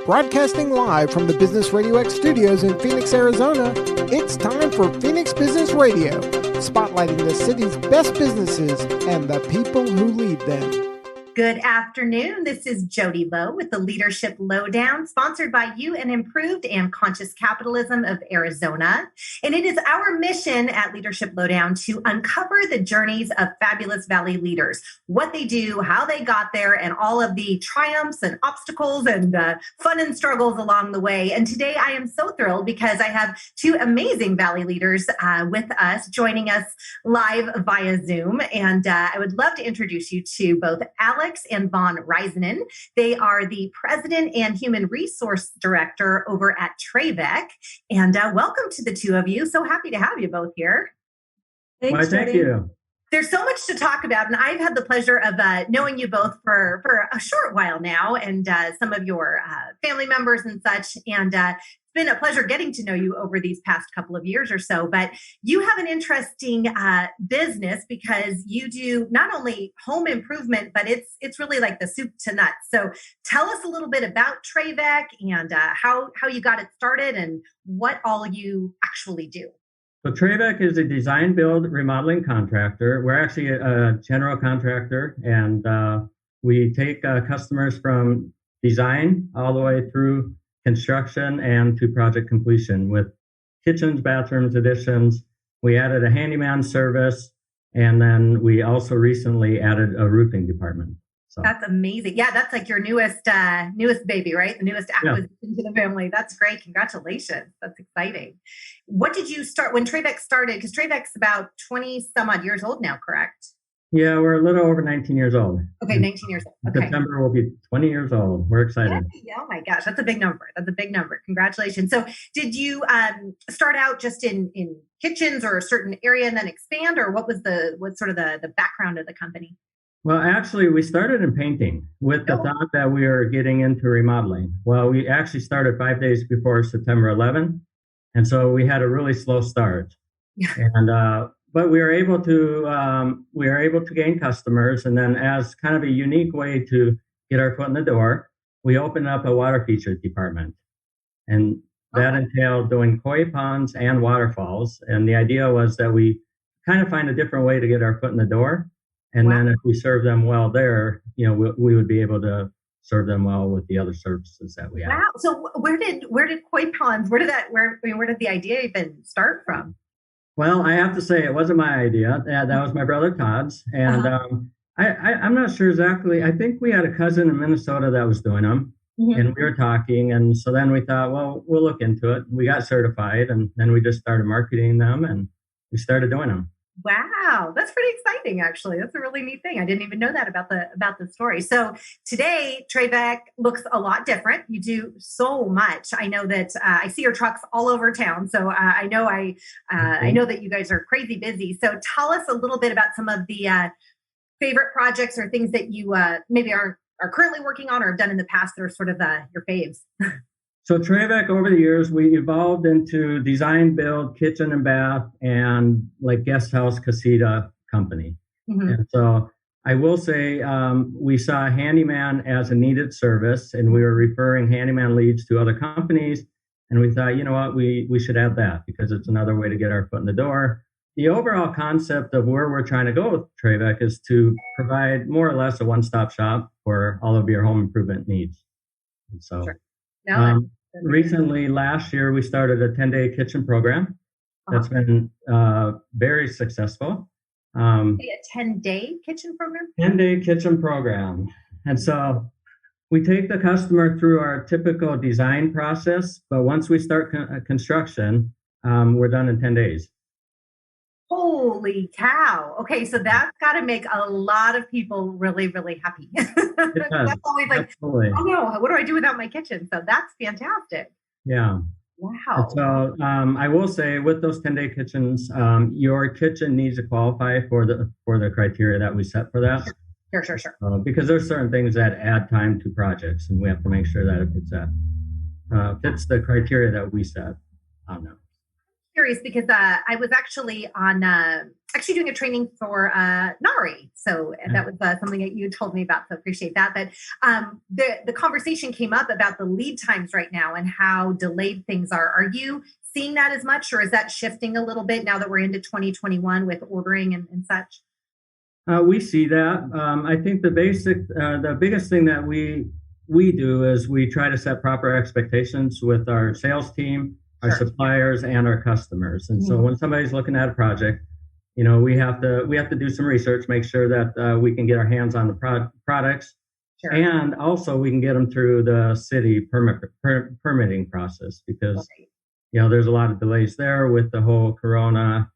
Broadcasting live from the Business RadioX studios in Phoenix, Arizona, it's time for Phoenix Business Radio, spotlighting the city's best businesses and the people who lead them. Good afternoon. This is Jody Lowe with the Leadership Lowdown, sponsored by You and Improved and Conscious Capitalism of Arizona. And it is our mission at Leadership Lowdown to uncover the journeys of fabulous Valley leaders, what they do, how they got there, and all of the triumphs and obstacles and fun and struggles along the way. And today I am so thrilled because I have two amazing Valley leaders with us, joining us live via Zoom. And I would love to introduce you to both Alex and Raisanen. They are the President and Human Resource Director over at TraVek. And welcome to the two of you. So happy to have you both here. Thanks, thank you. There's so much to talk about, and I've had the pleasure of knowing you both for a short while now, and some of your family members and such. And it's been a pleasure getting to know you over these past couple of years or so. But you have an interesting business because you do not only home improvement, but it's really like the soup to nuts. So tell us a little bit about TraVek and how you got it started and what all you actually do. So TraVek is a design, build, remodeling contractor. We're actually a general contractor, and we take customers from design all the way through construction and to project completion with kitchens, bathrooms, additions. We added a handyman service, and then we also recently added a roofing department. So that's amazing. Yeah, that's like your newest baby, right? The newest acquisition to the family. That's great. Congratulations. That's exciting. What did you start when TraVek started? Because TraVek's about 20 some odd years old now, correct? Yeah, we're a little over 19 years old. Okay, 19 years old. Okay. September will be 20 years old. We're excited. Yeah, oh my gosh, that's a big number. That's a big number. Congratulations. So did you start out just in kitchens or a certain area and then expand, or what's sort of the background of the company? Well, actually, we started in painting with the thought that we were getting into remodeling. Well, we actually started 5 days before September 11, and so we had a really slow start. Yeah. And but we were able to gain customers, and then as kind of a unique way to get our foot in the door, we opened up a water features department, and that entailed doing koi ponds and waterfalls. And the idea was that we kind of find a different way to get our foot in the door. And then if we serve them well there, we would be able to serve them well with the other services that we have. Wow. So where did koi ponds, where did the idea even start from? Well, I have to say it wasn't my idea. That was my brother Todd's. And I'm not sure exactly. I think we had a cousin in Minnesota that was doing them. Mm-hmm. And we were talking. And so then we thought, well, we'll look into it. We got certified, and then we just started marketing them, and we started doing them. Wow, that's pretty exciting, actually. That's a really neat thing. I didn't even know that about the story. So today, TraVek looks a lot different. You do so much. I know that I see your trucks all over town. So I know that you guys are crazy busy. So tell us a little bit about some of the favorite projects or things that you maybe are currently working on or have done in the past that are sort of your faves. So TraVek, over the years, we evolved into design, build, kitchen and bath, and like guest house casita company. Mm-hmm. And so I will say we saw handyman as a needed service, and we were referring handyman leads to other companies. And we thought, you know what, we should add that because it's another way to get our foot in the door. The overall concept of where we're trying to go with TraVek is to provide more or less a one-stop shop for all of your home improvement needs. And so. Sure. Recently, last year, we started a 10-day kitchen program that's been very successful. A 10-day kitchen program? 10-day kitchen program. And so we take the customer through our typical design process, but once we start construction, we're done in 10 days. Holy cow. Okay, so that's got to make a lot of people really, really happy. It does. That's always like, absolutely. Oh no, what do I do without my kitchen? So that's fantastic. Yeah. Wow. So I will say with those 10-day kitchens, your kitchen needs to qualify for the criteria that we set for that. Sure. Because there's certain things that add time to projects, and we have to make sure that it fits the criteria that we set on them. curious because I was actually on actually doing a training for NARI. So that was something that you told me about. So appreciate that. But the conversation came up about the lead times right now and how delayed things are. Are you seeing that as much, or is that shifting a little bit now that we're into 2021 with ordering and such? We see that. I think the biggest thing that we do is we try to set proper expectations with our sales team, our suppliers, and our customers. And so when somebody's looking at a project, we have to do some research, make sure that we can get our hands on the products, and also we can get them through the city permitting process because there's a lot of delays there with the whole Corona,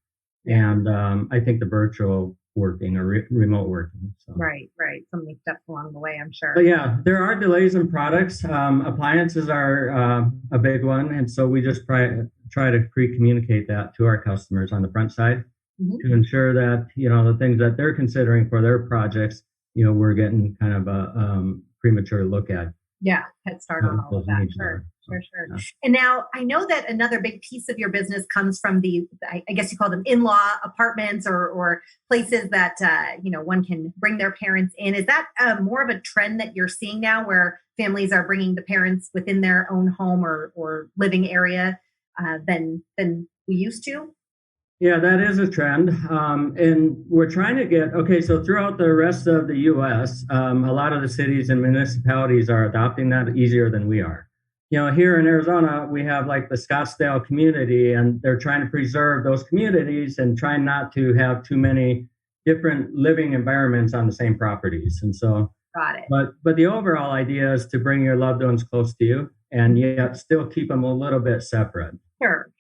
and I think the virtual working or remote working. So. Right. So many steps along the way, I'm sure. But yeah, there are delays in products. Appliances are a big one. And so we just try to pre-communicate that to our customers on the front side to ensure that, the things that they're considering for their projects, we're getting kind of a premature look at. Yeah, head start on all of that. Sure. Yeah. And now I know that another big piece of your business comes from I guess you call them in-law apartments or places that, one can bring their parents in. Is that more of a trend that you're seeing now where families are bringing the parents within their own home or living area than we used to? Yeah, that is a trend. And we're trying to so throughout the rest of the U.S., a lot of the cities and municipalities are adopting that easier than we are. Here in Arizona, we have like the Scottsdale community, and they're trying to preserve those communities and trying not to have too many different living environments on the same properties. And so, got it. But the overall idea is to bring your loved ones close to you and yet still keep them a little bit separate. Sure.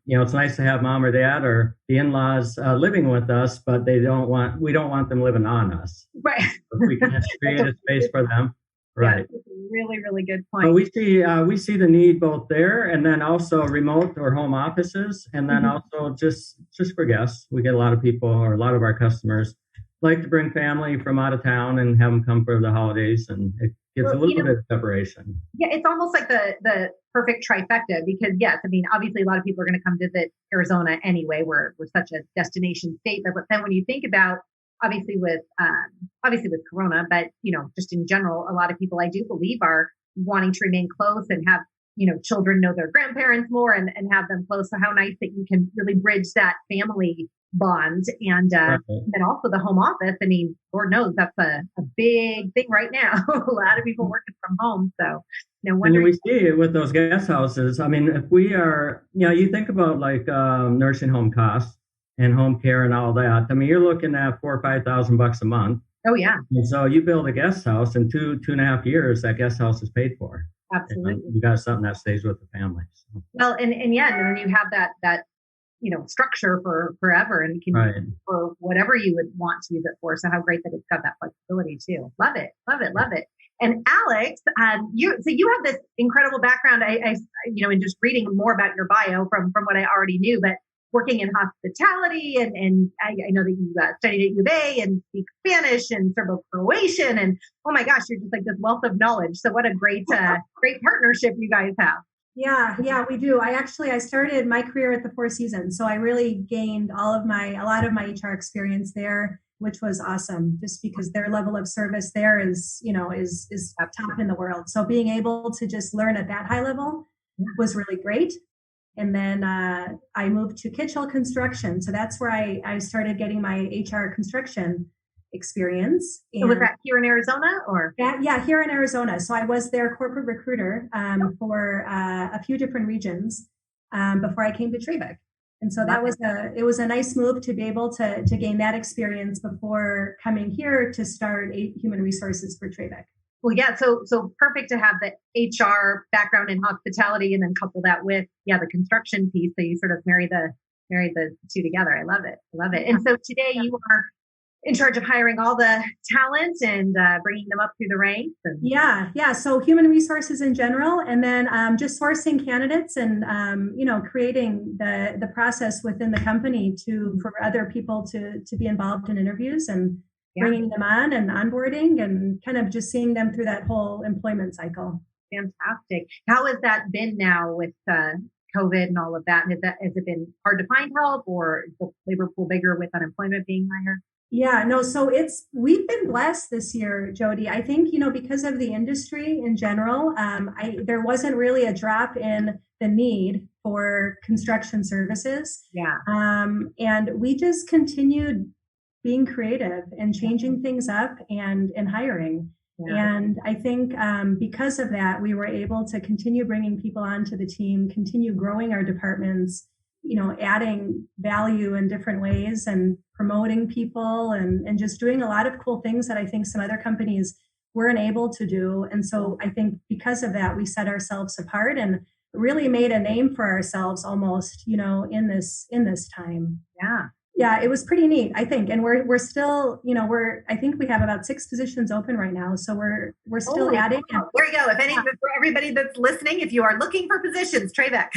It's nice to have mom or dad or the in-laws living with us, but we don't want them living on us. Right. So if we can create a space for them. Right. Yeah, that's a really, really good point. But we see the need both there and then also remote or home offices, and then also just for guests. We get a lot of people or a lot of our customers like to bring family from out of town and have them come for the holidays, and it gives a little bit of separation. Yeah, it's almost like the perfect trifecta because yes, I mean obviously a lot of people are going to come visit Arizona anyway. We're such a destination state, but then when you think about obviously with Corona, but just in general, a lot of people I do believe are wanting to remain close and have children know their grandparents more and have them close. So how nice that you can really bridge that family bond and then also the home office. I mean, Lord knows that's a big thing right now. A lot of people working from home, so no wonder. And we see it with those guest houses. I mean, if we are, you think about like nursing home costs and home care and all that. I mean, you're looking at $4,000 or $5,000 a month. Oh yeah. And so you build a guest house in 2.5 years, that guest house is paid for. Absolutely. You got something that stays with the family. So. Well, and then you have that structure for forever and can use it for whatever you would want to use it for. So how great that it's got that flexibility too. Love it. And Alex, you have this incredible background. I in just reading more about your bio from what I already knew, but working in hospitality and I know that you studied at U of A and speak Spanish and Serbo-Croatian and oh my gosh, you're just like this wealth of knowledge. So what a great partnership you guys have. Yeah, we do. I started my career at the Four Seasons, so I really gained a lot of my HR experience there, which was awesome. Just because their level of service there is top in the world. So being able to just learn at that high level was really great. And then I moved to Kitchell Construction, so that's where I started getting my HR construction experience. So was that here in Arizona or? Yeah, here in Arizona. So I was their corporate recruiter for a few different regions before I came to Trebek. And so it was a nice move to be able to gain that experience before coming here to start human resources for Trebek. Well, yeah, so perfect to have the HR background in hospitality and then couple that with the construction piece. So you sort of marry the two together. I love it. And so today you are in charge of hiring all the talent and bringing them up through the ranks. And... Yeah. So human resources in general, and then just sourcing candidates and, creating the process within the company for other people to be involved in interviews and bringing them on and onboarding and kind of just seeing them through that whole employment cycle. Fantastic. How has that been now with COVID and all of that? And has it been hard to find help, or is the labor pool bigger with unemployment being higher? Yeah, no, so we've been blessed this year, Jody. I think, because of the industry in general, there wasn't really a drop in the need for construction services. Yeah. And we just continued being creative and changing things up and hiring. Yeah. And I think because of that, we were able to continue bringing people onto the team, continue growing our departments, adding value in different ways and promoting people and just doing a lot of cool things that I think some other companies weren't able to do. And so I think because of that, we set ourselves apart and really made a name for ourselves almost, in this time. Yeah. Yeah, it was pretty neat, I think. And we're still, I think we have about 6 positions open right now. So we're still adding. Wow. There you go. For everybody that's listening, if you are looking for positions, TraVek.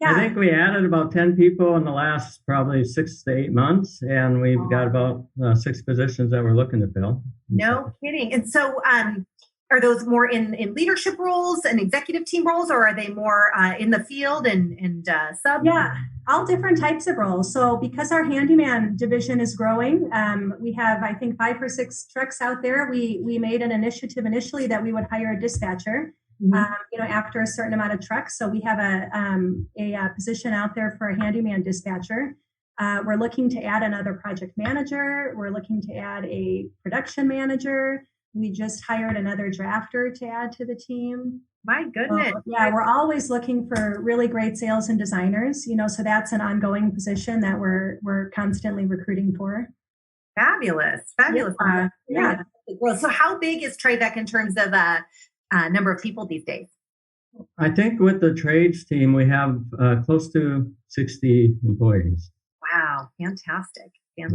I think we added about 10 people in the last probably 6 to 8 months. And we've got about 6 positions that we're looking to fill. No kidding. And so, are those more in leadership roles and executive team roles, or are they more in the field and sub? Yeah, all different types of roles. So because our handyman division is growing, we have, I think, 5 or 6 trucks out there. We made an initiative initially that we would hire a dispatcher, after a certain amount of trucks. So we have a position out there for a handyman dispatcher. We're looking to add another project manager. We're looking to add a production manager. We just hired another drafter to add to the team. My goodness. Yeah, we're always looking for really great sales and designers, so that's an ongoing position that we're constantly recruiting for. Fabulous. Yeah. So how big is TraVek in terms of number of people these days? I think with the trades team, we have close to 60 employees. Wow. Fantastic. Yeah.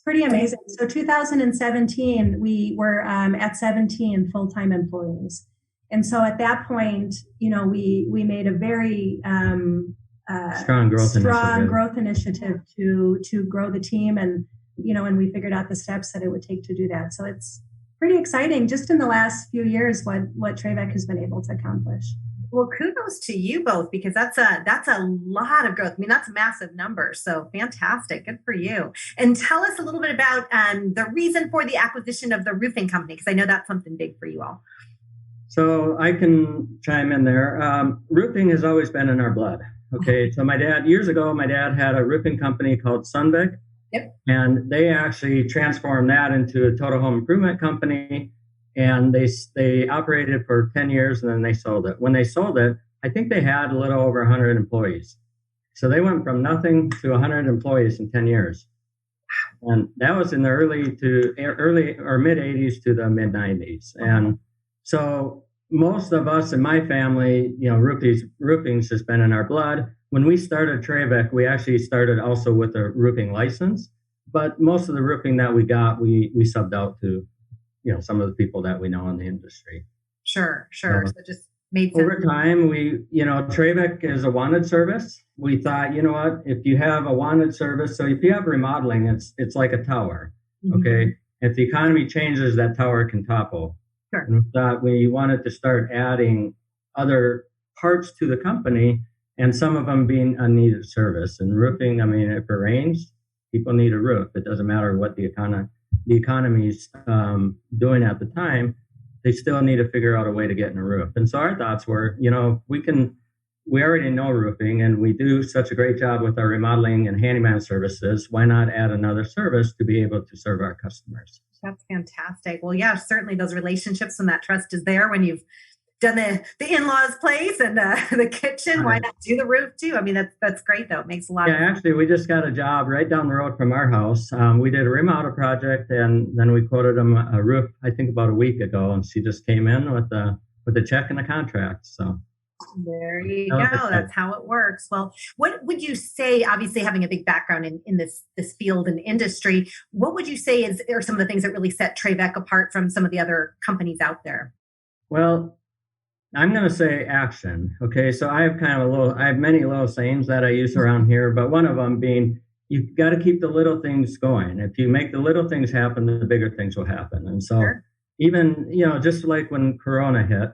Pretty amazing. So 2017, we were at 17 full-time employees. And so at that point, we made a very strong growth initiative to grow the team. And, and we figured out the steps that it would take to do that. So it's pretty exciting just in the last few years what TraVek has been able to accomplish. Well, kudos to you both, because that's a lot of growth. I mean, that's massive numbers. So fantastic. Good for you. And tell us a little bit about the reason for the acquisition of the roofing company, because I know that's something big for you all. So I can chime in there. Roofing has always been in our blood. Okay. So years ago, my dad had a roofing company called Trebek. Yep. And they actually transformed that into a total home improvement company. And they operated for 10 years and then they sold it. When they sold it, I think they had a little over 100 employees. So they went from nothing to 100 employees in 10 years. And that was in the early or mid 80s to the mid 90s. And so most of us in my family, roofing's just been in our blood. When we started TraVek, we actually started also with a roofing license. But most of the roofing that we got, we subbed out to some of the people that we know in the industry. Sure. So just made sense. Over time, TraVek is a wanted service. We thought, if you have a wanted service, so if you have remodeling, it's like a tower. Mm-hmm. Okay. If the economy changes, that tower can topple. Sure. And we thought we wanted to start adding other parts to the company, and some of them being a needed service. And roofing, if it rains, people need a roof. It doesn't matter what the economy's doing at the time, they still need to figure out a way to get in a roof. And so our thoughts were, we already know roofing and we do such a great job with our remodeling and handyman services. Why not add another service to be able to serve our customers? That's fantastic. Well, yeah, certainly those relationships and that trust is there when you've done the in-laws place and the kitchen. Why not do the roof too? That's great though. It makes a lot of sense. Actually, we just got a job right down the road from our house. We did a remodel project and then we quoted them a roof, I think about a week ago. And she just came in with a check and a contract. So there you go. That's how it works. Well, what would you say, obviously having a big background in this field and industry, what would you say are some of the things that really set TraVek apart from some of the other companies out there? Well, I'm going to say action. Okay. So I have many little sayings that I use around here, but one of them being, you've got to keep the little things going. If you make the little things happen, the bigger things will happen. And so even, just like when Corona hit,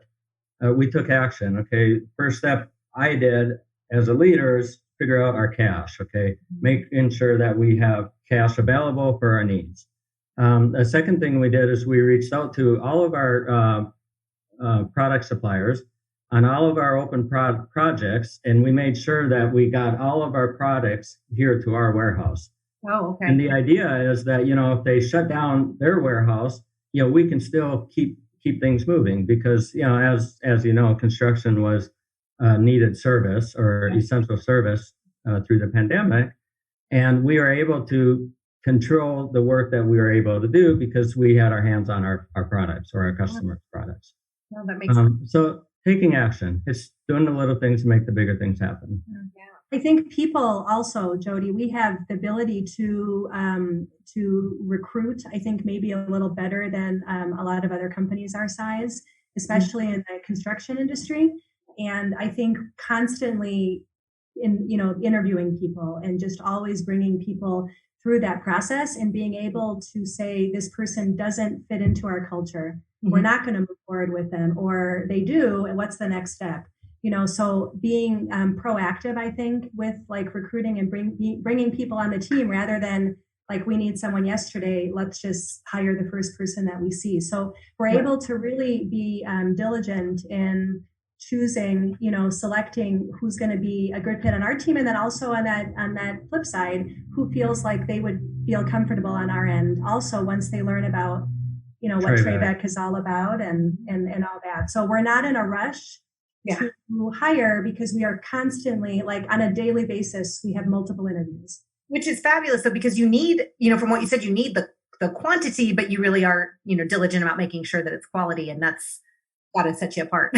we took action. Okay. First step, I did as a leader is figure out our cash, okay? Making sure that we have cash available for our needs. The second thing we did is we reached out to all of our product suppliers on all of our open projects, and we made sure that we got all of our products here to our warehouse. Oh, okay. And the idea is that, if they shut down their warehouse, we can still keep things moving because, as you know, construction was needed service or essential service through the pandemic. And we were able to control the work that we were able to do because we had our hands on our products or our customers' products. Well, that makes sense. So taking action, it's doing the little things to make the bigger things happen. Yeah. I think people also, Jody, we have the ability to recruit, I think maybe a little better than a lot of other companies our size, especially in the construction industry. And I think constantly interviewing people and just always bringing people through that process and being able to say, this person doesn't fit into our culture. We're not going to move forward with them, or they do. And what's the next step? So being proactive, I think, with like recruiting and bringing people on the team rather than like, we need someone yesterday, let's just hire the first person that we see. So we're able to really be diligent in choosing, selecting who's going to be a good fit on our team. And then also on that flip side, who feels like they would feel comfortable on our end. Also, once they learn about, what TraVek is all about and all that. So we're not in a rush to hire because we are constantly, like on a daily basis, we have multiple interviews. Which is fabulous. So because you need, from what you said, you need the quantity, but you really are, diligent about making sure that it's quality, and that's got to set you apart.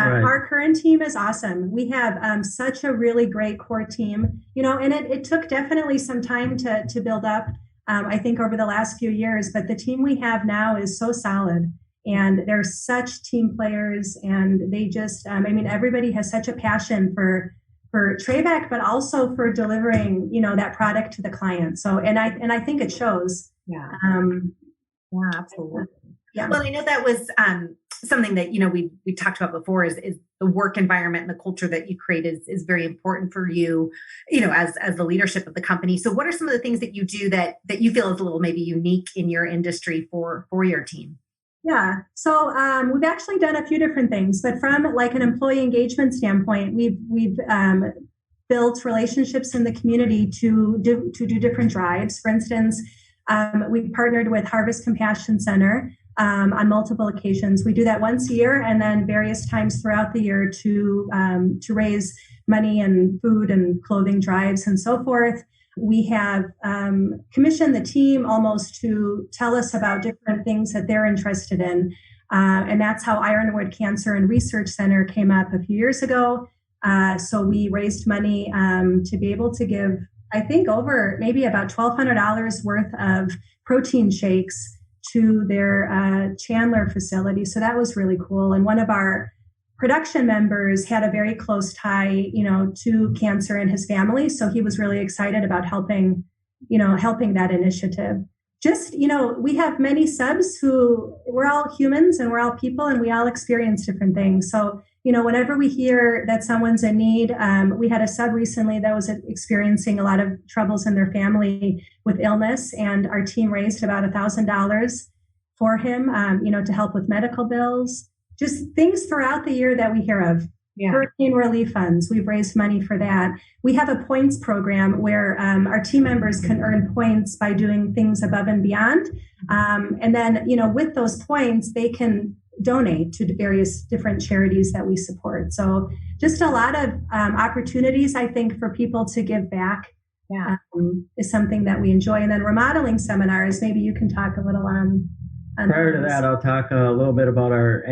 Our current team is awesome. We have such a really great core team, and it took definitely some time to build up, I think over the last few years, but the team we have now is so solid. And they're such team players, and they just, everybody has such a passion for TraVek, but also for delivering, that product to the client. So, and I think it shows. Yeah. Yeah, absolutely. Yeah. Well, I know that was something that, we talked about before is the work environment and the culture that you create is very important for you, as the leadership of the company. So what are some of the things that you do that you feel is a little maybe unique in your industry for your team? Yeah. So we've actually done a few different things, but from like an employee engagement standpoint, we've built relationships in the community to do different drives. For instance, we've partnered with Harvest Compassion Center on multiple occasions. We do that once a year, and then various times throughout the year to raise money and food and clothing drives and so forth. We have commissioned the team almost to tell us about different things that they're interested in. And that's how Ironwood Cancer and Research Center came up a few years ago. So we raised money to be able to give, I think, over maybe about $1,200 worth of protein shakes to their Chandler facility. So that was really cool. And one of our production members had a very close tie, to cancer in his family. So he was really excited about helping that initiative. Just, we have many subs who, we're all humans and we're all people and we all experience different things. So, whenever we hear that someone's in need, we had a sub recently that was experiencing a lot of troubles in their family with illness, and our team raised about $1,000 for him, to help with medical bills. Just things throughout the year that we hear of. Yeah. Hurricane relief funds, we've raised money for that. We have a points program where our team members can earn points by doing things above and beyond. And then, with those points, they can donate to various different charities that we support. So just a lot of opportunities, I think, for people to give back is something that we enjoy. And then remodeling seminars, maybe you can talk a little on Prior to that, I'll talk a little bit about our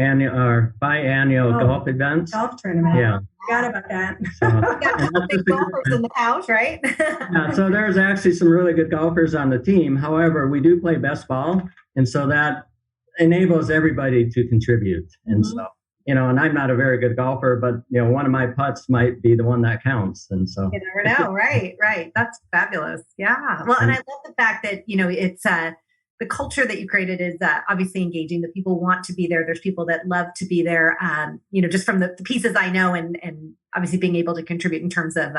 biannual golf events. Golf tournament. Yeah. Forgot about that. Got big golfers in the house, right? So there's actually some really good golfers on the team. However, we do play best ball, and so that enables everybody to contribute. And so, and I'm not a very good golfer, but one of my putts might be the one that counts. And so you never know, right? That's fabulous. Yeah. Well, and I love the fact that it's the culture that you created is obviously engaging. The people want to be there. There's people that love to be there. Just from the pieces I know and obviously being able to contribute in terms of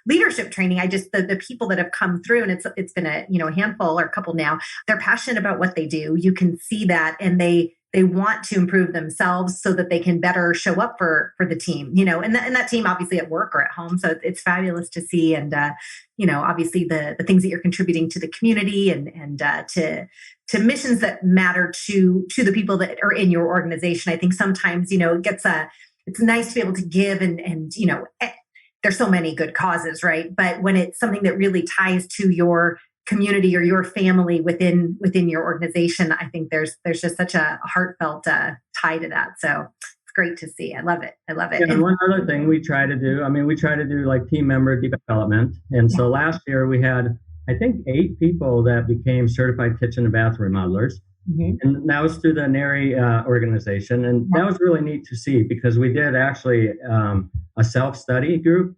leadership training, the people that have come through, and it's been a handful or a couple now, they're passionate about what they do. You can see that, and they want to improve themselves so that they can better show up for the team, and that team obviously at work or at home. So it's fabulous to see. And, obviously the things that you're contributing to the community and to missions that matter to the people that are in your organization. I think sometimes, it's nice to be able to give and there's so many good causes, right? But when it's something that really ties to your community or your family within your organization, I think there's just such a heartfelt tie to that. So it's great to see. I love it. Yeah, and one other thing we try to do like team member development. And so last year we had, I think, 8 people that became certified kitchen and bathroom remodelers. Mm-hmm. And that was through the NARI organization. And that was really neat to see, because we did actually a self-study group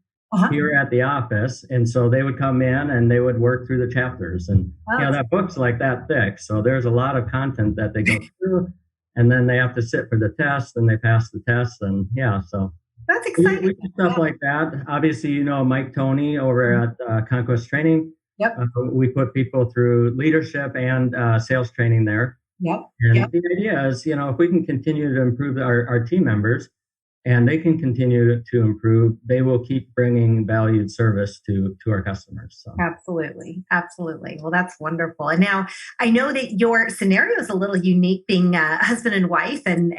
here at the office. And so they would come in and they would work through the chapters. And that book's like that thick. So there's a lot of content that they go through. And then they have to sit for the test, and they pass the test. And so that's exciting. We do stuff like that. Obviously, Mike Toney over at Conquest Training. Yep. We put people through leadership and sales training there. Yep. And the idea is, if we can continue to improve our team members, and they can continue to improve, they will keep bringing valued service to our customers. So. Absolutely. Well, that's wonderful. And now I know that your scenario is a little unique, being a husband and wife and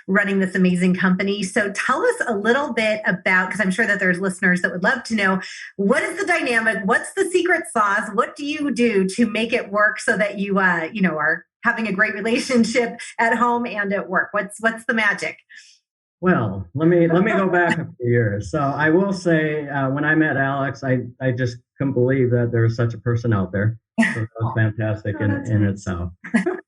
running this amazing company. So tell us a little bit about, because I'm sure that there's listeners that would love to know, what is the dynamic? What's the secret sauce? What do you do to make it work so that you, are having a great relationship at home and at work? What's the magic? Well, let me go back a few years. So I will say, when I met Alex, I just couldn't believe that there was such a person out there. So that was fantastic in itself.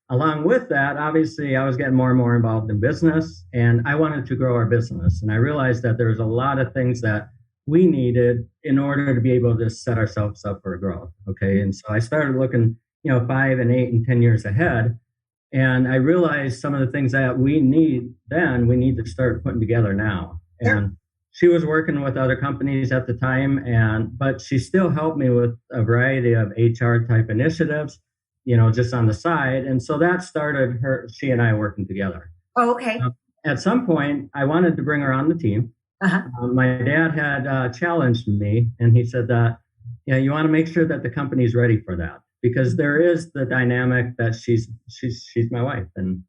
Along with that, obviously, I was getting more and more involved in business, and I wanted to grow our business. And I realized that there was a lot of things that we needed in order to be able to set ourselves up for growth. Okay, and so I started looking, 5 and 8 and 10 years ahead. And I realized some of the things that we need to start putting together now. And she was working with other companies at the time, but she still helped me with a variety of HR type initiatives, just on the side. And so that started she and I working together. Oh, okay. At some point, I wanted to bring her on the team. My dad had challenged me, and he said that, you want to make sure that the company's ready for that. Because there is the dynamic that she's my wife. And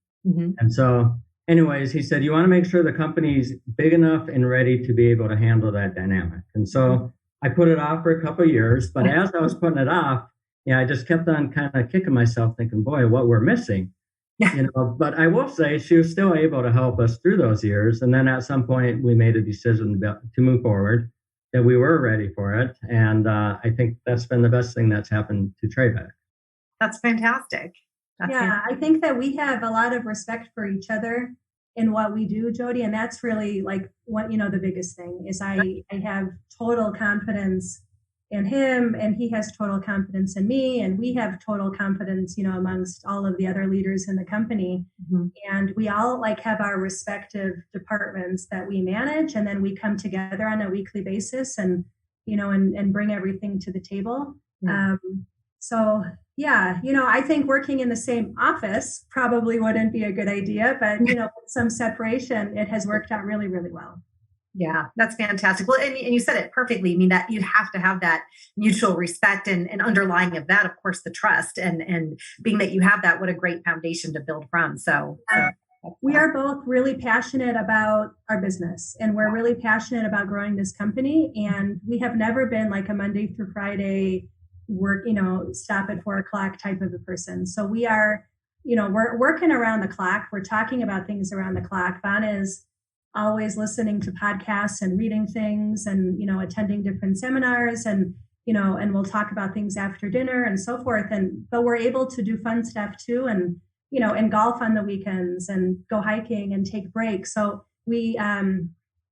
so anyways, he said, you want to make sure the company's big enough and ready to be able to handle that dynamic. And so I put it off for a couple of years, but as I was putting it off, I just kept on kind of kicking myself thinking, boy, what we're missing. But I will say she was still able to help us through those years. And then at some point we made a decision to move forward, that we were ready for it. And I think that's been the best thing that's happened to TraVek. That's fantastic. I think that we have a lot of respect for each other in what we do, Jody. And that's really like what, the biggest thing is I have total confidence in him, and he has total confidence in me, and we have total confidence, amongst all of the other leaders in the company. And we all have our respective departments that we manage, and then we come together on a weekly basis and bring everything to the table. I think working in the same office probably wouldn't be a good idea, but with some separation, it has worked out really, really well. Yeah, that's fantastic. Well, and you said it perfectly. I mean, that you have to have that mutual respect and underlying of that, of course, the trust and being that you have that, what a great foundation to build from. So we are both really passionate about our business, and we're really passionate about growing this company. And we have never been like a Monday through Friday work, stop at 4:00 type of a person. So we are, we're working around the clock. We're talking about things around the clock. Von is always listening to podcasts and reading things and, attending different seminars and we'll talk about things after dinner and so forth. But we're able to do fun stuff too. And, and golf on the weekends and go hiking and take breaks. So we,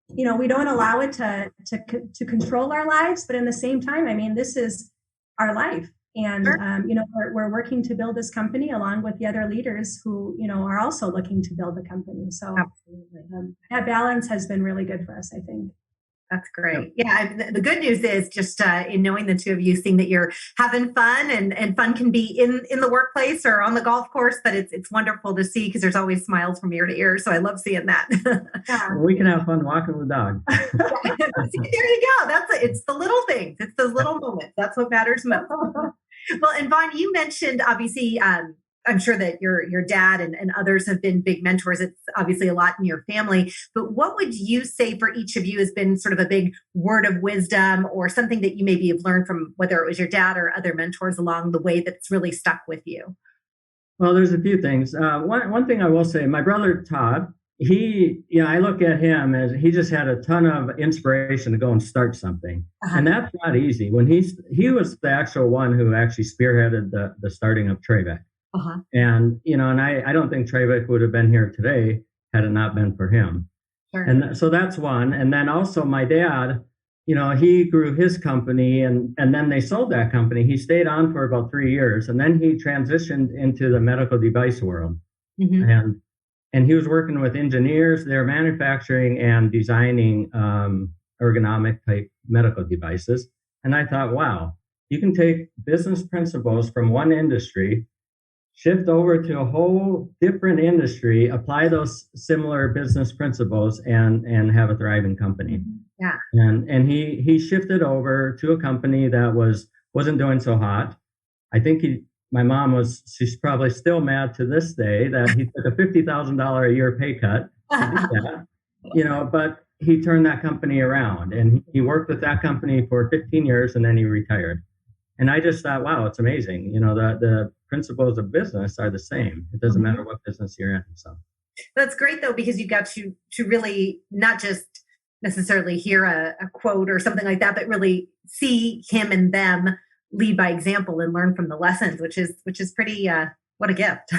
we don't allow it to control our lives, but in the same time, this is our life. And, we're working to build this company along with the other leaders who, are also looking to build the company. So that balance has been really good for us, I think. That's great. Yeah. The good news is just in knowing the two of you, seeing that you're having fun and fun can be in the workplace or on the golf course, but it's wonderful to see because there's always smiles from ear to ear. So I love seeing that. We can have fun walking the dog. There you go. It's the little things. It's those little moments. That's what matters most. Well, and Vaughn, you mentioned obviously, I'm sure that your dad and others have been big mentors. It's obviously a lot in your family, but what would you say for each of you has been sort of a big word of wisdom or something that you maybe have learned from whether it was your dad or other mentors along the way that's really stuck with you? Well, there's a few things. One thing I will say, my brother Todd, I look at him as he just had a ton of inspiration to go and start something. And that's not easy. When he was the actual one who actually spearheaded the starting of TraVek. And, and I don't think TraVek would have been here today had it not been for him. Sure. And so that's one. And then also my dad, he grew his company and then they sold that company. He stayed on for about 3 years and then he transitioned into the medical device world. And he was working with engineers. They're manufacturing and designing ergonomic type medical devices. And I thought, wow, you can take business principles from one industry, shift over to a whole different industry, apply those similar business principles and have a thriving company. Yeah. And he shifted over to a company that wasn't doing so hot. I think my mom she's probably still mad to this day that he took a $50,000 a year pay cut to do that, but he turned that company around and he worked with that company for 15 years and then he retired. And I just thought, wow, it's amazing. The principles of business are the same. It doesn't matter what business you're in. So that's great though, because you got to really not just necessarily hear a quote or something like that, but really see him and them lead by example and learn from the lessons, which is pretty, what a gift.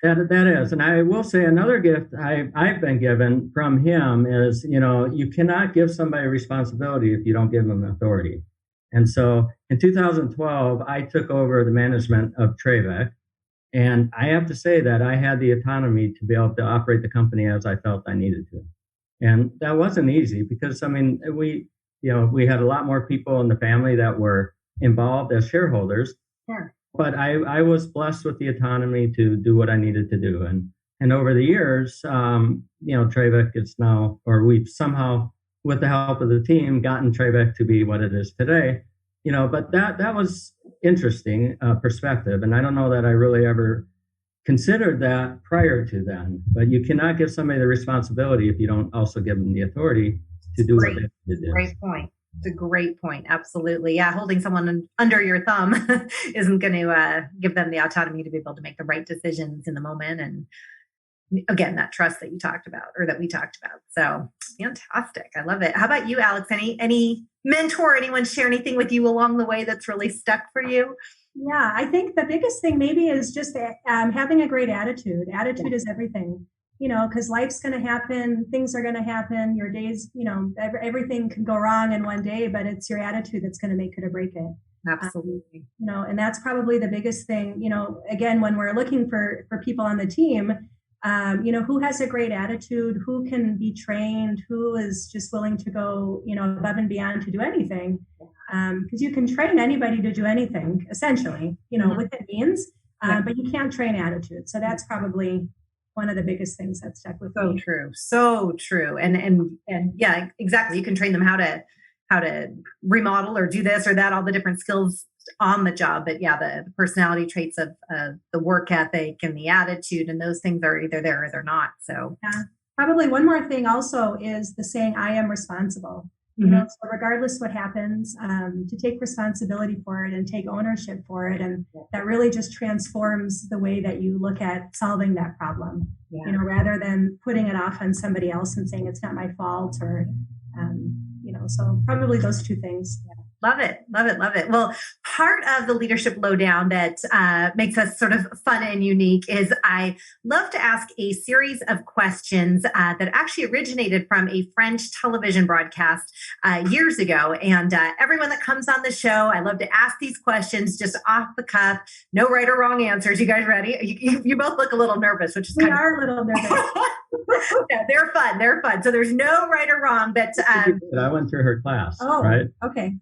That is. And I will say another gift I've been given from him is, you cannot give somebody responsibility if you don't give them authority. And so in 2012, I took over the management of TraVek. And I have to say that I had the autonomy to be able to operate the company as I felt I needed to. And that wasn't easy because, we had a lot more people in the family that were involved as shareholders. Sure. But I was blessed with the autonomy to do what I needed to do. And over the years, TraVek is now, or we've somehow, with the help of the team, gotten TraVek to be what it is today. But that was interesting perspective. And I don't know that I really ever considered that prior to then. But you cannot give somebody the responsibility if you don't also give them the authority to do what they need to do. Great point. It's a great point. Absolutely. Yeah. Holding someone under your thumb isn't going to give them the autonomy to be able to make the right decisions in the moment. And again, that trust that you talked about or that we talked about. So fantastic. I love it. How about you, Alex? Any mentor, anyone share anything with you along the way that's really stuck for you? Yeah, I think the biggest thing maybe is just having a great attitude. Attitude is everything. Because life's going to happen, things are going to happen, your days, everything can go wrong in one day, but it's your attitude that's going to make it or break it. Absolutely. And that's probably the biggest thing, again, when we're looking for people on the team, who has a great attitude, who can be trained, who is just willing to go, above and beyond to do anything. Because you can train anybody to do anything, essentially, within means, but you can't train attitude. So that's probably one of the biggest things that stuck with me. So true. And yeah, exactly. You can train them how to remodel or do this or that, all the different skills on the job. But yeah, the personality traits of the work ethic and the attitude and those things are either there or they're not. So yeah. Probably one more thing also is the saying, I am responsible. So regardless what happens, to take responsibility for it and take ownership for it. And that really just transforms the way that you look at solving that problem, rather than putting it off on somebody else and saying it's not my fault or, so probably those two things. Love it. Love it. Love it. Well, part of the leadership lowdown that makes us sort of fun and unique is I love to ask a series of questions that actually originated from a French television broadcast years ago. And everyone that comes on the show, I love to ask these questions just off the cuff. No right or wrong answers. You guys ready? You both look a little nervous, which is we are a little nervous. Yeah, they're fun. They're fun. So there's no right or wrong, but I went through her class. Oh, right? Okay.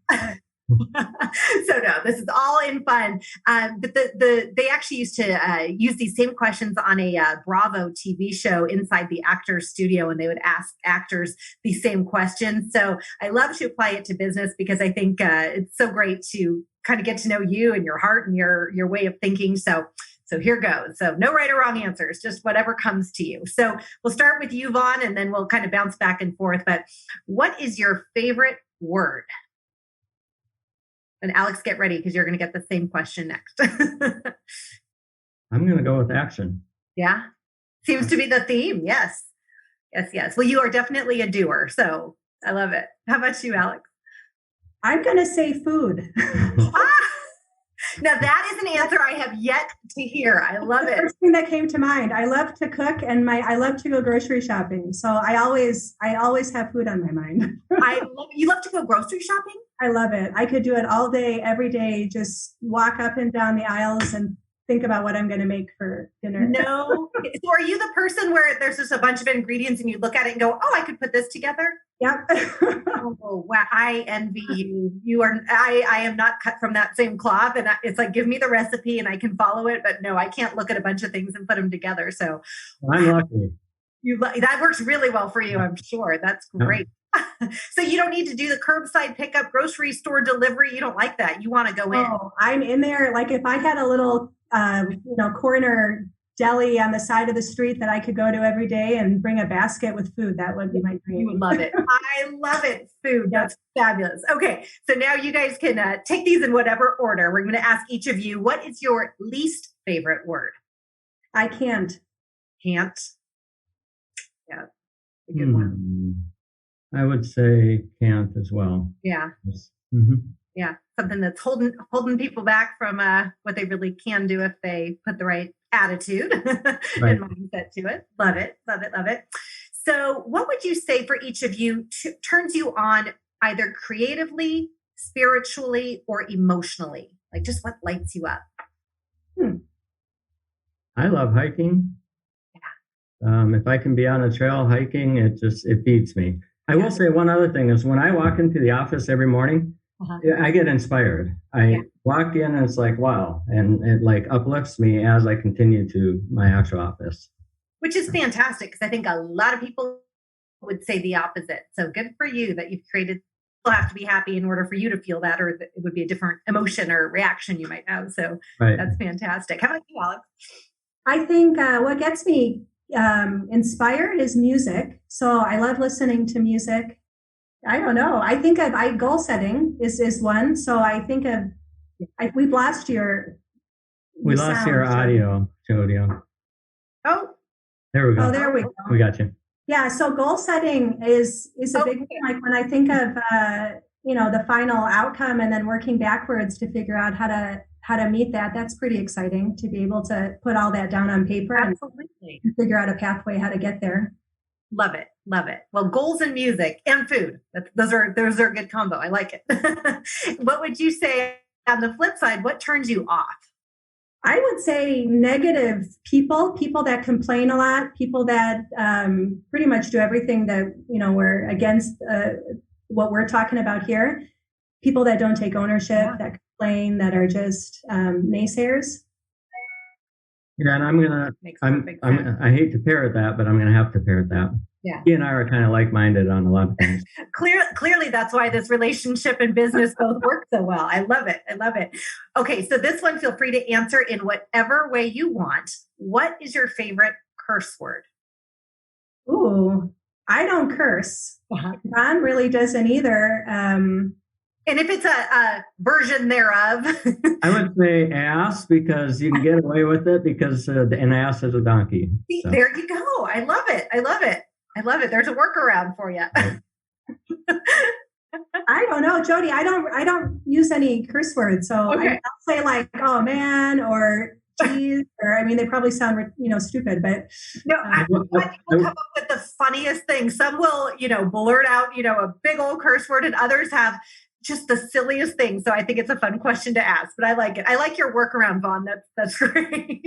So no, this is all in fun. But they actually used to use these same questions on a Bravo TV show inside the actors studio, and they would ask actors these same questions. So I love to apply it to business because I think it's so great to kind of get to know you and your heart and your way of thinking. So here goes. So no right or wrong answers, just whatever comes to you. So we'll start with you, Vaughn, and then we'll kind of bounce back and forth. But what is your favorite word? And Alex, get ready because you're going to get the same question next. I'm going to go with action. Yeah. Seems to be the theme. Yes. Yes, yes. Well, you are definitely a doer. So I love it. How about you, Alex? I'm going to say food. Now that is an answer I have yet to hear. I love it. First thing that came to mind. I love to cook and I love to go grocery shopping. So I always have food on my mind. You love to go grocery shopping? I love it. I could do it all day, every day. Just walk up and down the aisles and think about what I'm going to make for dinner. No. So are you the person where there's just a bunch of ingredients and you look at it and go, oh, I could put this together? Yep. Oh, wow. I envy you. I am not cut from that same cloth. And it's like, give me the recipe and I can follow it. But no, I can't look at a bunch of things and put them together. So I'm lucky. That works really well for you, I'm sure. That's great. So you don't need to do the curbside pickup, grocery store delivery. You don't like that. You want to go in. Oh, I'm in there. Like if I had a little, corner deli on the side of the street that I could go to every day and bring a basket with food, that would be my dream. You would love it. I love it. Food. That's fabulous. Okay. So now you guys can take these in whatever order. We're going to ask each of you, what is your least favorite word? I can't. Can't. Yeah. A good one. I would say can't as well. Yeah. Mm-hmm. Yeah. Something that's holding people back from what they really can do if they put the right attitude and mindset to it. Love it. Love it. Love it. So what would you say for each of you turns you on either creatively, spiritually, or emotionally? Like just what lights you up? I love hiking. Yeah. If I can be on a trail hiking, it beats me. I will say one other thing is when I walk into the office every morning, I get inspired. I walk in and it's like, wow. And it like uplifts me as I continue to my actual office. Which is fantastic because I think a lot of people would say the opposite. So good for you that you've created. You'll have to be happy in order for you to feel that, or it would be a different emotion or reaction you might have. So that's fantastic. How about you, Alex? I think what gets me inspired is music. So I love listening to music. I don't know. I think goal setting is one. So I think we've lost your We lost your audio, Jody. Oh, there we go. Oh, there we go. We got you. Yeah. So goal setting is a big thing. Like when I think of the final outcome and then working backwards to figure out how to meet that, that's pretty exciting to be able to put all that down on paper and figure out a pathway how to get there. Love it. Love it. Well, goals and music and food. Those are a good combo. I like it. What would you say on the flip side? What turns you off? I would say negative people that complain a lot, people that pretty much do everything that, we're against what we're talking about here. People that don't take ownership, that complain, that are just naysayers. Yeah, and I hate to parrot that, but I'm going to have to parrot that. Yeah. He and I are kind of like-minded on a lot of things. Clearly, that's why this relationship and business both work so well. I love it. I love it. Okay, so this one, feel free to answer in whatever way you want. What is your favorite curse word? Ooh, I don't curse. Ron really doesn't either. And if it's a version thereof. I would say ass because you can get away with it because an ass is a donkey. So. There you go. I love it. I love it. I love it. There's a workaround for you. I don't know, Jody. I don't use any curse words, so Okay. I'll say like, "Oh man," or "geez," or I mean, they probably sound stupid, but No, people come up with the funniest things. Some will, blurt out, a big old curse word, and others have just the silliest things. So I think it's a fun question to ask, but I like it. I like your workaround, Vaughn. That's great.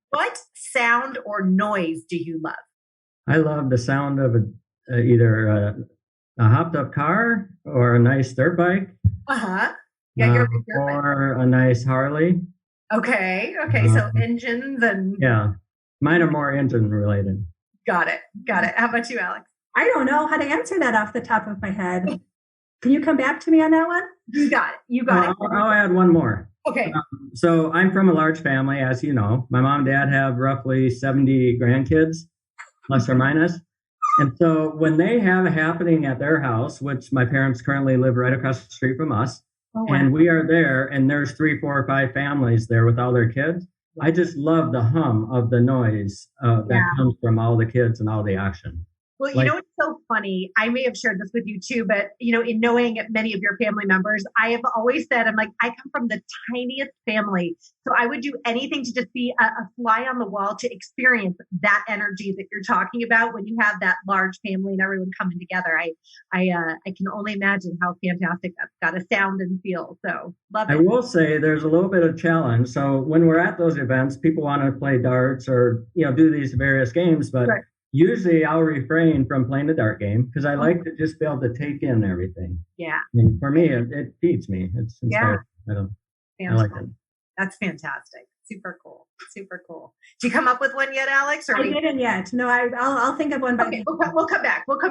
What sound or noise do you love? I love the sound of either a hopped up car or a nice dirt bike. Uh-huh. Yeah, you're a big dirt bike. Or a nice Harley. Okay. So engines and... Yeah. Mine are more engine related. Got it. How about you, Alex? I don't know how to answer that off the top of my head. Can you come back to me on that one? You got it. I'll add one more. Okay. So I'm from a large family, as you know. My mom and dad have roughly 70 grandkids, plus or minus. And so when they have a happening at their house, which my parents currently live right across the street from us, and we are there, and there's 3, 4, or 5 families there with all their kids, I just love the hum of the noise that comes from all the kids and all the action. Well, it's so funny. I may have shared this with you too, but in knowing many of your family members, I have always said, I'm like, I come from the tiniest family. So I would do anything to just be a fly on the wall to experience that energy that you're talking about when you have that large family and everyone coming together. I can only imagine how fantastic that's got to sound and feel. So love it. I will say there's a little bit of challenge. So when we're at those events, people want to play darts or, do these various games, but usually I'll refrain from playing the dart game because I like to just be able to take in everything. Yeah. And for me, it feeds me. It's inspiring. I like it. That's fantastic. Super cool. Did you come up with one yet, Alex? I didn't yet. No, I'll think of one. Okay, we'll come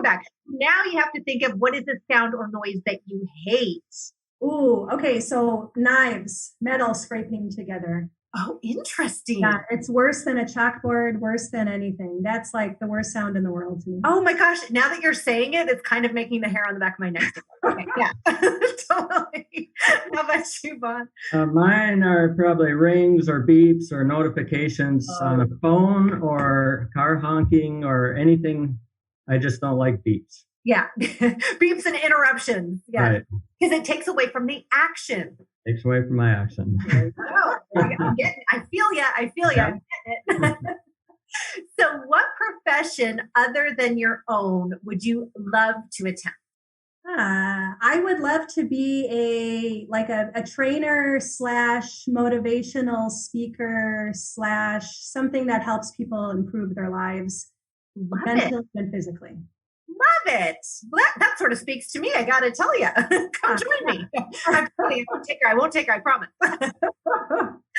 back. Now you have to think of what is the sound or noise that you hate. Ooh, okay. So knives, metal scraping together. Oh, interesting. Yeah, it's worse than a chalkboard, worse than anything. That's like the worst sound in the world to me. Oh my gosh. Now that you're saying it, it's kind of making the hair on the back of my neck stick. Okay, yeah, totally. How about you, Vaughn? Mine are probably rings or beeps or notifications on a phone or car honking or anything. I just don't like beeps. Yeah. Beeps and interruptions. Yeah. Because it takes away from the action. Takes away from my action. I feel ya. I'm getting it. So what profession other than your own would you love to attempt? I would love to be a trainer / motivational speaker / something that helps people improve their lives mentally and physically. Love it. Well, that sort of speaks to me. I got to tell you, come join me. I won't take her. I promise.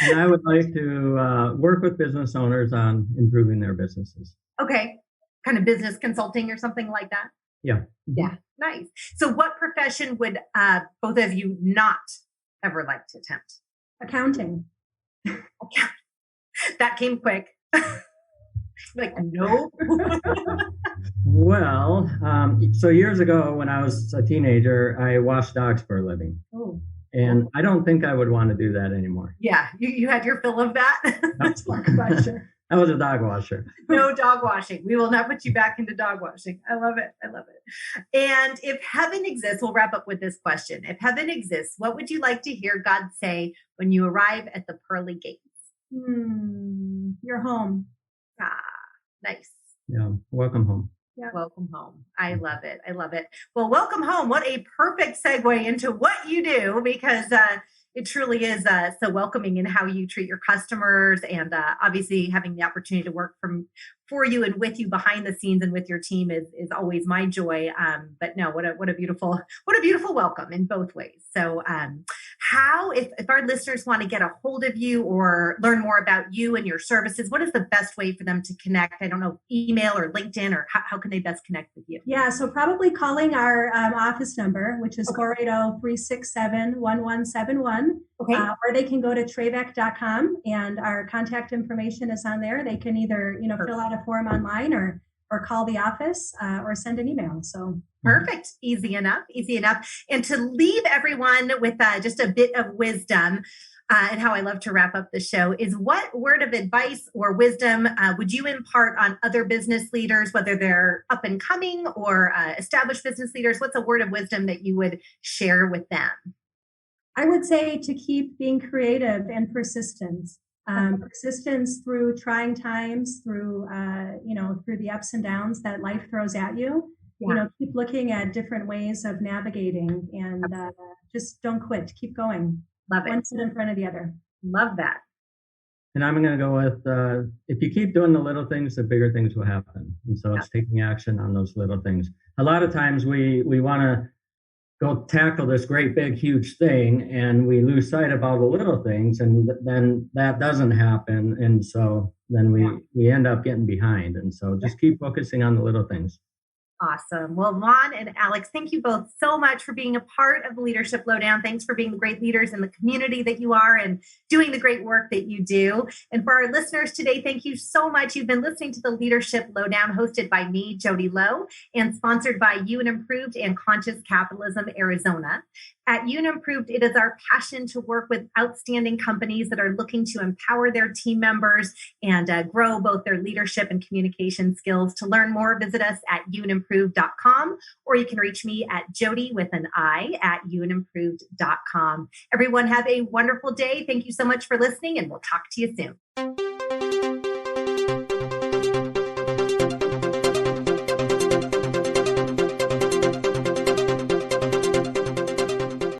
And I would like to work with business owners on improving their businesses. Okay. Kind of business consulting or something like that. Yeah. Yeah. Nice. So what profession would both of you not ever like to attempt? Accounting. That came quick. Like, no. Well, so years ago when I was a teenager, I washed dogs for a living. Oh. And I don't think I would want to do that anymore. Yeah. You had your fill of that? That's washer. I was a dog washer. No dog washing. We will not put you back into dog washing. I love it. And if heaven exists, we'll wrap up with this question. If heaven exists, what would you like to hear God say when you arrive at the pearly gates? You're home. Nice. Yeah. Welcome home. Yeah. Welcome home. I love it. Well, welcome home. What a perfect segue into what you do, because it truly is so welcoming in how you treat your customers, and obviously having the opportunity to work for you and with you behind the scenes and with your team is always my joy. But no, what a beautiful welcome in both ways. So how, if our listeners want to get a hold of you or learn more about you and your services, what is the best way for them to connect? I don't know, email or LinkedIn, or how can they best connect with you? Yeah, so probably calling our office number, which is 480-367-1171. Okay. Or they can go to TraVek.com, and our contact information is on there. They can either, fill out a form online or call the office or send an email. So perfect. Easy enough. And to leave everyone with just a bit of wisdom, and how I love to wrap up the show is what word of advice or wisdom would you impart on other business leaders, whether they're up and coming or established business leaders? What's a word of wisdom that you would share with them? I would say to keep being creative and persistent. Persistence through trying times, through through the ups and downs that life throws at you. Yeah. Keep looking at different ways of navigating, and just don't quit. Keep going. Love it. One foot in front of the other. Love that. And I'm going to go with, if you keep doing the little things, the bigger things will happen. And so it's taking action on those little things. A lot of times we want to go tackle this great, big, huge thing, and we lose sight of all the little things, and then that doesn't happen. And so then we end up getting behind. And so just keep focusing on the little things. Awesome. Well, Lon and Alex, thank you both so much for being a part of the Leadership Lowdown. Thanks for being the great leaders in the community that you are and doing the great work that you do. And for our listeners today, thank you so much. You've been listening to the Leadership Lowdown, hosted by me, Jody Lowe, and sponsored by UN Improved and Conscious Capitalism Arizona. At UN Improved, it is our passion to work with outstanding companies that are looking to empower their team members and grow both their leadership and communication skills. To learn more, visit us at unimproved.com, or you can reach me at Jody with an I at unimproved.com. Everyone have a wonderful day. Thank you so much for listening, and we'll talk to you soon.